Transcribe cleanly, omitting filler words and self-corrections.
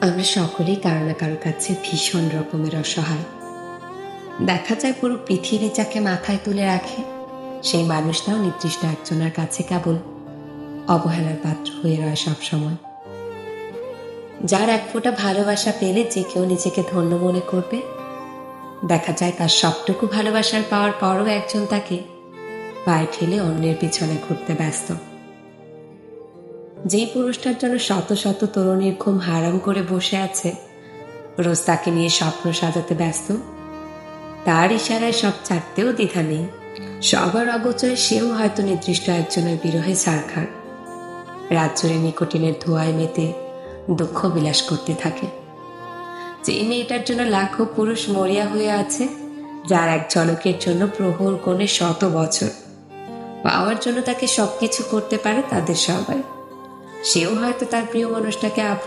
আমরা সকলেই কারো না কারো কাছে ভীষণ রকমের অসহায়। দেখা যায় পুরো পৃথিবী যাকে মাথায় তুলে রাখে, সেই মানুষটাও নির্দিষ্ট একজনের কাছে কেবল অবহেলার পাত্র হয়ে রয় সবসময়। যার এক ফোঁটা ভালোবাসা পেলে যে কেউ নিজেকে ধন্য মনে করবে, দেখা যায় তার সবটুকু ভালোবাসার পাওয়ার পরও একজন তাকে পায়ে ফেলে অন্যের পিছনে ঘুরতে ব্যস্ত। যেই পুরুষটার জন্য শত শত তরুণীর ঘুম হারাম করে বসে আছে, রোজ তাকে নিয়ে স্বপ্ন সাজাতে ব্যস্ত, তার ইশারায় সব ছাড়তেও দ্বিধা নেই। সবার অগোচরে সেও হয়তো নির্দিষ্ট একজনের বিরহে ছাড়খাড়, রাত জুড়ে নিকোটিনের ধোঁয়ায় মেতে দুঃখ বিলাস করতে থাকে। যে মেয়েটার জন্য লাখো পুরুষ মরিয়া হয়ে আছে, যার এক ঝলকের জন্য প্রহর কোণে শত বছর পাওয়ার জন্য তাকে সবকিছু করতে পারে তাদের সবাই, সেও হয়তো তার প্রিয় মানুষটাকে আপন